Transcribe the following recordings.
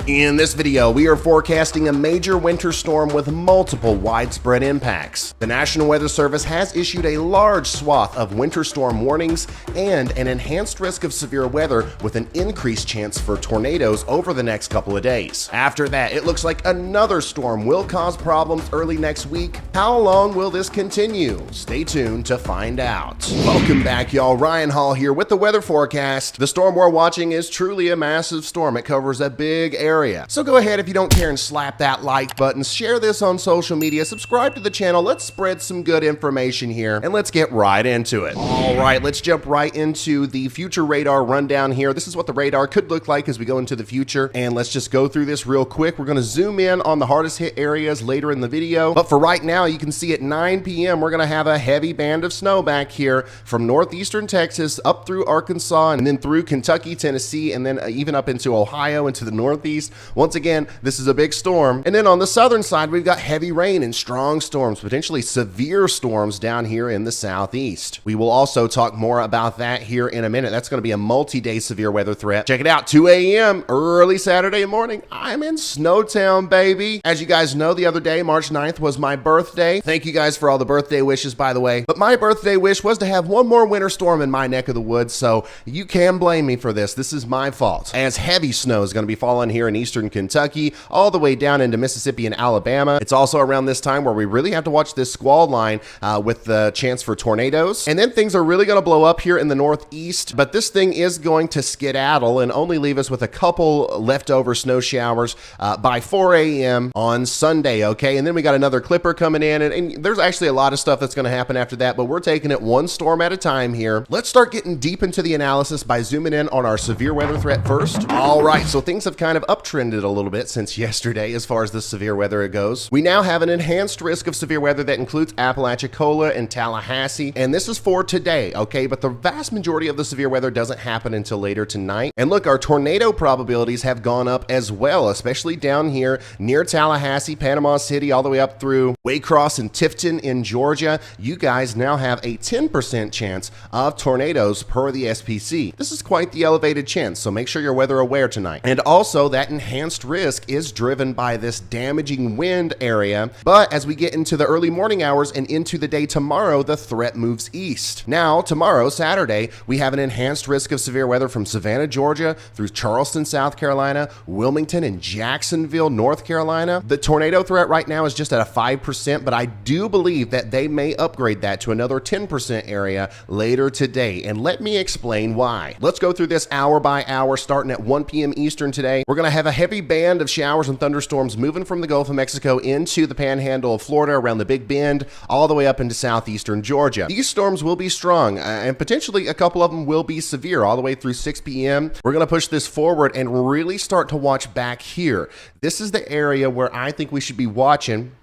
In this video, we are forecasting a major winter storm with multiple widespread impacts. The National Weather Service has issued a large swath of winter storm warnings and an enhanced risk of severe weather with an increased chance for tornadoes over the next couple of days. After that, it looks like another storm will cause problems early next week. How long will this continue? Stay tuned to find out. Welcome back, y'all. Ryan Hall here with the weather forecast. The storm we're watching is truly a massive storm. It covers a big area. So go ahead, if you don't care, and slap that like button, share this on social media, subscribe to the channel. Let's spread some good information here and let's get right into it. All right, let's jump right into the future radar rundown here. This is what the radar could look like as we go into the future, and let's just go through this real quick. We're going to zoom in on the hardest hit areas later in the video, but for right now, you can see at 9 p.m. we're going to have a heavy band of snow back here from northeastern Texas up through Arkansas and then through Kentucky, Tennessee, and then even up into Ohio into the northeast. Once again, this is a big storm. And then on the southern side, we've got heavy rain and strong storms, potentially severe storms down here in the southeast. We will also talk more about that here in a minute. That's going to be a multi-day severe weather threat. Check it out, 2 a.m. early Saturday morning. I'm in Snowtown, baby. As you guys know, the other day, March 9th, was my birthday. Thank you guys for all the birthday wishes, by the way. But my birthday wish was to have one more winter storm in my neck of the woods, so you can blame me for this. This is my fault, as heavy snow is going to be falling here in eastern Kentucky, all the way down into Mississippi and Alabama. It's also around this time where we really have to watch this squall line with the chance for tornadoes. And then things are really going to blow up here in the northeast, but this thing is going to skedaddle and only leave us with a couple leftover snow showers by 4 a.m. on Sunday, okay? And then we got another clipper coming in, and there's actually a lot of stuff that's going to happen after that, but we're taking it one storm at a time here. Let's start getting deep into the analysis by zooming in on our severe weather threat first. All right, so things have kind of uptrended a little bit since yesterday as far as the severe weather goes. We now have an enhanced risk of severe weather that includes Apalachicola and Tallahassee, and this is for today, okay? But the vast majority of the severe weather doesn't happen until later tonight. And look, our tornado probabilities have gone up as well, especially down here near Tallahassee, Panama City, all the way up through Waycross and Tifton in Georgia. You guys now have a 10% chance of tornadoes per the SPC. This is quite the elevated chance, so make sure you're weather aware tonight. And also, that enhanced risk is driven by this damaging wind area, but as we get into the early morning hours and into the day tomorrow, the threat moves east. Now, tomorrow, Saturday, we have an enhanced risk of severe weather from Savannah, Georgia, through Charleston, South Carolina, Wilmington, and Jacksonville, North Carolina. The tornado threat right now is just at a 5%, but I do believe that they may upgrade that to another 10% area later today, and let me explain why. Let's go through this hour by hour, starting at 1 p.m. Eastern today. We're going to have a heavy band of showers and thunderstorms moving from the Gulf of Mexico into the panhandle of Florida around the Big Bend, all the way up into southeastern Georgia. These storms will be strong, and potentially a couple of them will be severe all the way through 6 p.m. We're going to push this forward and really start to watch back here. This is the area where I think we should be watching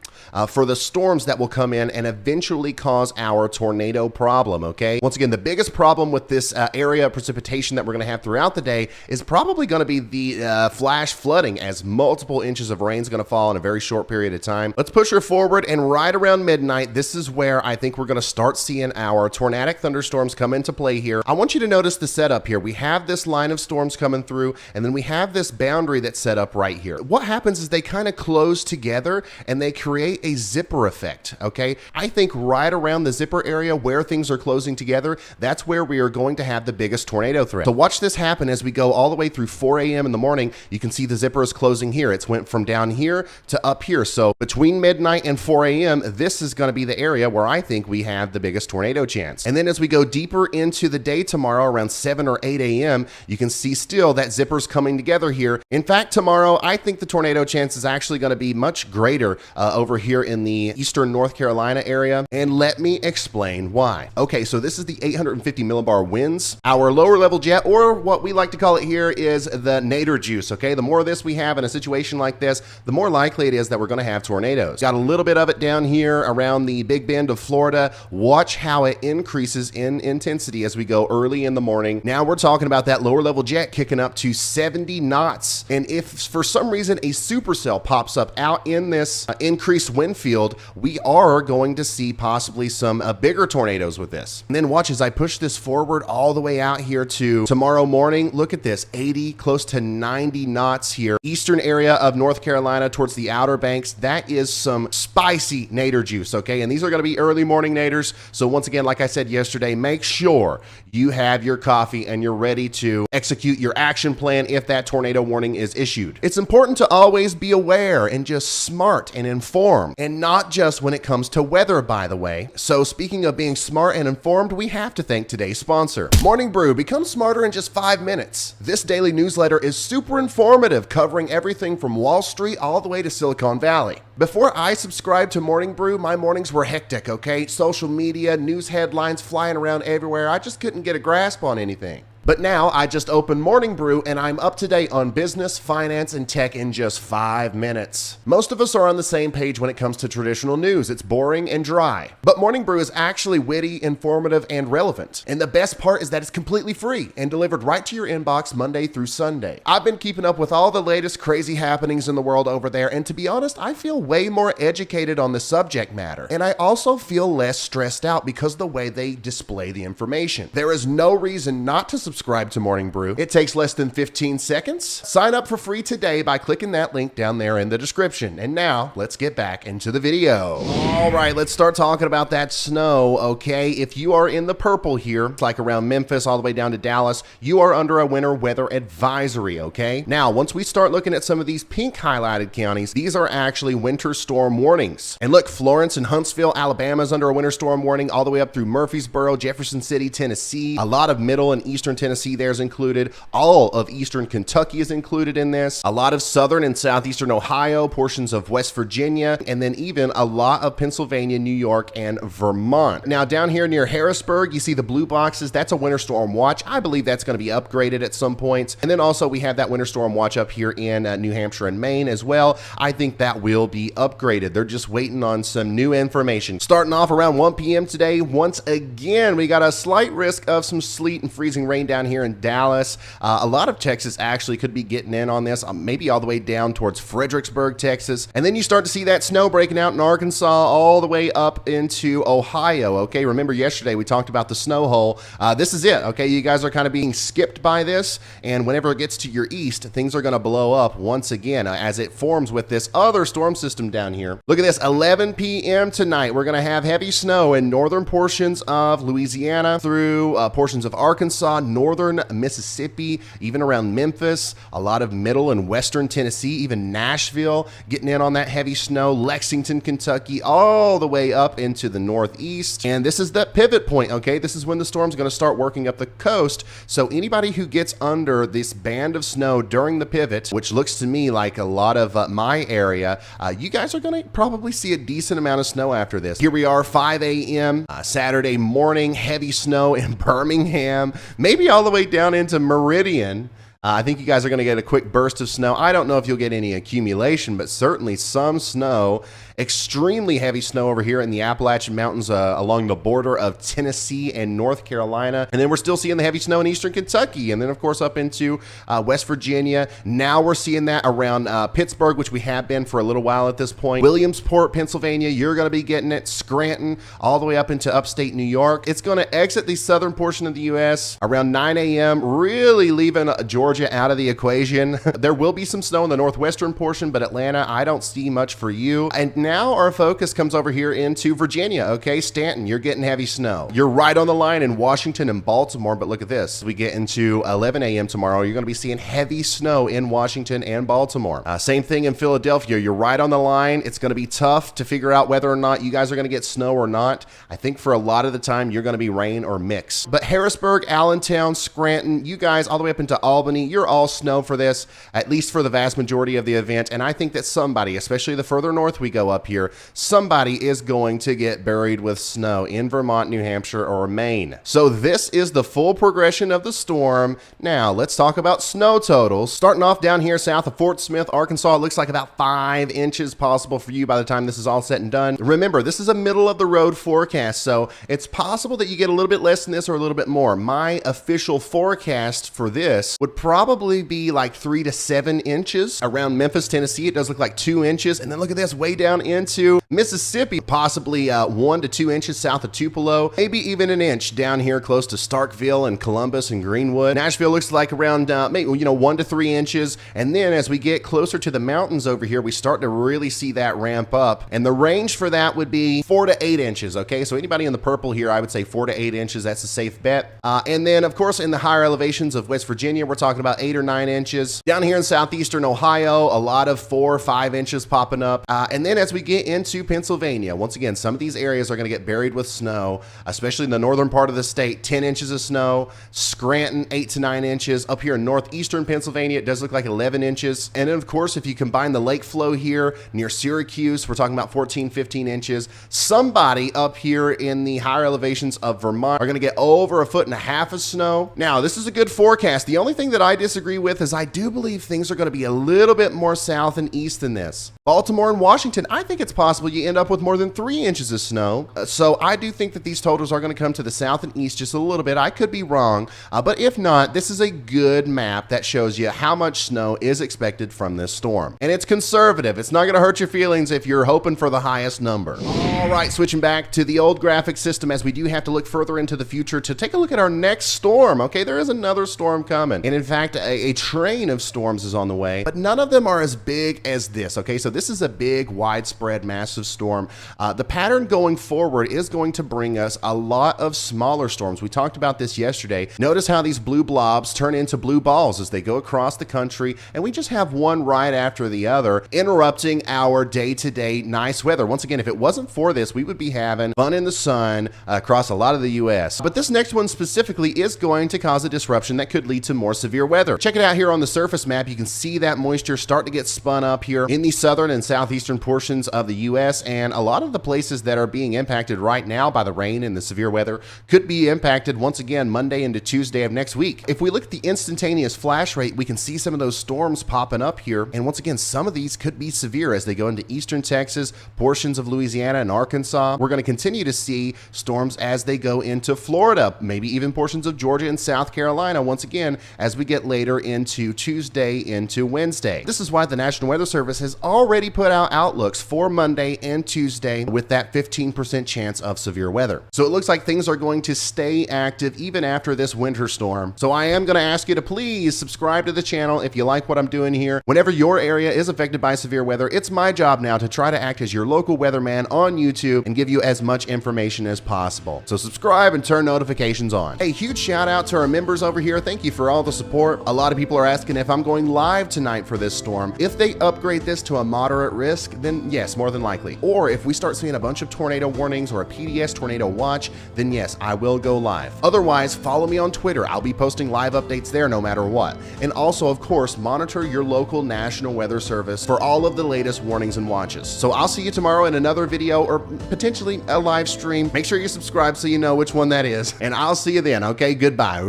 for the storms that will come in and eventually cause our tornado problem, okay? Once again, the biggest problem with this area of precipitation that we're going to have throughout the day is probably going to be the flash flooding, as multiple inches of rain is going to fall in a very short period of time. Let's push her forward, and right around midnight, this is where I think we're going to start seeing our tornadic thunderstorms come into play here. I want you to notice the setup here. We have this line of storms coming through, and then we have this boundary that's set up right here. What happens is they kind of close together and they create a zipper effect, okay? I think right around the zipper area where things are closing together, that's where we are going to have the biggest tornado threat. So watch this happen as we go all the way through 4 a.m. in the morning. You can see the zipper is closing here. It's went from down here to up here. So between midnight and 4 a.m., this is going to be the area where I think we have the biggest tornado chance. And then as we go deeper into the day tomorrow around 7 or 8 a.m., you can see still that zipper's coming together here. In fact, tomorrow, I think the tornado chance is actually going to be much greater over here in the eastern North Carolina area, and let me explain why. Okay, so this is the 850 millibar winds. Our lower level jet, or what we like to call it here, is the nadir juice, okay? The more of this we have in a situation like this, the more likely it is that we're going to have tornadoes. Got a little bit of it down here around the Big Bend of Florida. Watch how it increases in intensity as we go early in the morning. Now we're talking about that lower level jet kicking up to 70 knots, and if for some reason a supercell pops up out in this increased increased wind field, we are going to see possibly some bigger tornadoes with this. And then watch as I push this forward all the way out here to tomorrow morning. Look at this, 80, close to 90 knots here. Eastern area of North Carolina towards the Outer Banks. That is some spicy nader juice, okay? And these are gonna be early morning naders. So once again, like I said yesterday, make sure you have your coffee and you're ready to execute your action plan if that tornado warning is issued. It's important to always be aware and just smart and informed, and not just when it comes to weather, by the way. So speaking of being smart and informed, we have to thank today's sponsor. Morning Brew, become smarter in just 5 minutes. This daily newsletter is super informative, covering everything from Wall Street all the way to Silicon Valley. Before I subscribed to Morning Brew, my mornings were hectic, okay? Social media, news headlines flying around everywhere. I just couldn't get a grasp on anything. But now I just opened Morning Brew and I'm up to date on business, finance, and tech in just 5 minutes. Most of us are on the same page when it comes to traditional news. It's boring and dry. But Morning Brew is actually witty, informative, and relevant. And the best part is that it's completely free and delivered right to your inbox Monday through Sunday. I've been keeping up with all the latest crazy happenings in the world over there, and to be honest, I feel way more educated on the subject matter. And I also feel less stressed out because of the way they display the information. There is no reason not to subscribe to Morning Brew. It takes less than 15 seconds. Sign up for free today by clicking that link down there in the description. And now let's get back into the video. All right, let's start talking about that snow, okay? If you are in the purple here, it's like around Memphis all the way down to Dallas, you are under a winter weather advisory, okay? Now, once we start looking at some of these pink highlighted counties, these are actually winter storm warnings. And look, Florence and Huntsville, Alabama is under a winter storm warning all the way up through Murfreesboro, Jefferson City, Tennessee. A lot of middle and eastern Tennessee there's included. All of eastern Kentucky is included in this. A lot of southern and southeastern Ohio, portions of West Virginia, and then even a lot of Pennsylvania, New York, and Vermont. Now down here near Harrisburg, you see the blue boxes. That's a winter storm watch. I believe that's going to be upgraded at some point. And then also we have that winter storm watch up here in New Hampshire and Maine as well. I think that will be upgraded. They're just waiting on some new information. Starting off around 1 p.m. today, once again, we got a slight risk of some sleet and freezing rain down here in Dallas. A lot of Texas actually could be getting in on this, maybe all the way down towards Fredericksburg, Texas. And then you start to see that snow breaking out in Arkansas all the way up into Ohio, okay? Remember yesterday we talked about the snow hole. This is it, okay? You guys are kind of being skipped by this, and whenever it gets to your east, things are gonna blow up once again as it forms with this other storm system down here. Look at this, 11 p.m. tonight, we're gonna have heavy snow in northern portions of Louisiana through portions of Arkansas, northern Mississippi, even around Memphis, a lot of middle and western Tennessee, even Nashville getting in on that heavy snow, Lexington, Kentucky, all the way up into the northeast. And this is the pivot point, okay? This is when the storm's gonna start working up the coast. So anybody who gets under this band of snow during the pivot, which looks to me like a lot of my area, you guys are gonna probably see a decent amount of snow after this. Here we are, 5 a.m. Saturday morning, heavy snow in Birmingham, maybe all the way down into Meridian. I think you guys are going to get a quick burst of snow. I don't know if you'll get any accumulation, but certainly some snow. Extremely heavy snow over here in the Appalachian Mountains along the border of Tennessee and North Carolina. And then we're still seeing the heavy snow in eastern Kentucky. And then, of course, up into West Virginia. Now we're seeing that around Pittsburgh, which we have been for a little while at this point. Williamsport, Pennsylvania, you're going to be getting it. Scranton, all the way up into upstate New York. It's going to exit the southern portion of the U.S. around 9 a.m., really leaving Georgia out of the equation. There will be some snow in the northwestern portion, but Atlanta, I don't see much for you. And now our focus comes over here into Virginia, okay? Stanton, you're getting heavy snow. You're right on the line in Washington and Baltimore, but look at this. We get into 11 a.m. tomorrow, you're gonna be seeing heavy snow in Washington and Baltimore. Same thing in Philadelphia. You're right on the line. It's gonna be tough to figure out whether or not you guys are gonna get snow or not. I think for a lot of the time, you're gonna be rain or mix. But Harrisburg, Allentown, Scranton, you guys all the way up into Albany, you're all snow for this, at least for the vast majority of the event. And I think that somebody, especially the further north we go up here, somebody is going to get buried with snow in Vermont, New Hampshire, or Maine. So this is the full progression of the storm. Now let's talk about snow totals. Starting off down here south of Fort Smith, Arkansas, it looks like about 5 inches possible for you by the time this is all said and done. Remember, this is a middle of the road forecast, so it's possible that you get a little bit less than this or a little bit more. My official forecast for this would probably be like 3 to 7 inches. Around Memphis, Tennessee, it does look like 2 inches. And then look at this, way down into Mississippi, possibly 1 to 2 inches south of Tupelo, maybe even an inch down here close to Starkville and Columbus and Greenwood. Nashville looks like around maybe 1 to 3 inches. And then as we get closer to the mountains over here, we start to really see that ramp up. And the range for that would be 4 to 8 inches. Okay, so anybody in the purple here, I would say 4 to 8 inches. That's a safe bet. And then of course in the higher elevations of West Virginia, we're talking about 8 or 9 inches. Down here in southeastern Ohio, a lot of 4 or 5 inches popping up. And then as we get into Pennsylvania, once again, some of these areas are going to get buried with snow, especially in the northern part of the state. 10 inches of snow. Scranton, 8 to 9 inches. Up here in northeastern Pennsylvania, it does look like 11 inches. And then of course, if you combine the lake flow here near Syracuse, we're talking about 14, 15 inches. Somebody up here in the higher elevations of Vermont are going to get over 1.5 feet of snow. Now, this is a good forecast. The only thing that I disagree with is I do believe things are going to be a little bit more south and east than this. Baltimore and Washington, I think it's possible you end up with more than 3 inches of snow. So I do think that these totals are going to come to the south and east just a little bit. I could be wrong, but if not, this is a good map that shows you how much snow is expected from this storm. And it's conservative. It's not going to hurt your feelings if you're hoping for the highest number. All right, switching back to the old graphic system, as we do have to look further into the future to take a look at our next storm. Okay, there is another storm coming. And in fact, a train of storms is on the way, but none of them are as big as this. Okay, so this is a big, widespread, massive storm. The pattern going forward is going to bring us a lot of smaller storms. We talked about this yesterday. Notice how these blue blobs turn into blue balls as they go across the country, and we just have one right after the other, interrupting our day-to-day nice weather. Once again, if it wasn't for this, we would be having fun in the sun across a lot of the U.S. But this next one specifically is going to cause a disruption that could lead to more severe weather. Check it out here on the surface map. You can see that moisture start to get spun up here in the southern and southeastern portions of the U.S., and a lot of the places that are being impacted right now by the rain and the severe weather could be impacted once again Monday into Tuesday of next week. If we look at the instantaneous flash rate, we can see some of those storms popping up here, and once again, some of these could be severe as they go into eastern Texas, portions of Louisiana and Arkansas. We're going to continue to see storms as they go into Florida, maybe even portions of Georgia and South Carolina once again as we get later into Tuesday into Wednesday. This is why the National Weather Service has already put out outlooks for Monday and Tuesday with that 15% chance of severe weather. So it looks like things are going to stay active even after this winter storm. So I am going to ask you to please subscribe to the channel if you like what I'm doing here. Whenever your area is affected by severe weather, it's my job now to try to act as your local weatherman on YouTube and give you as much information as possible. So subscribe and turn notifications on. A huge shout out to our members over here. Thank you for all the support. A lot of people are asking if I'm going live tonight for this storm. If they upgrade this to a moderate risk, then yes, more than likely. Or if we start seeing a bunch of tornado warnings or a PDS tornado watch, then yes, I will go live. Otherwise, follow me on Twitter. I'll be posting live updates there no matter what. And also, of course, monitor your local National Weather Service for all of the latest warnings and watches. So I'll see you tomorrow in another video or potentially a live stream. Make sure you subscribe so you know which one that is. And I'll see you then. Okay, goodbye.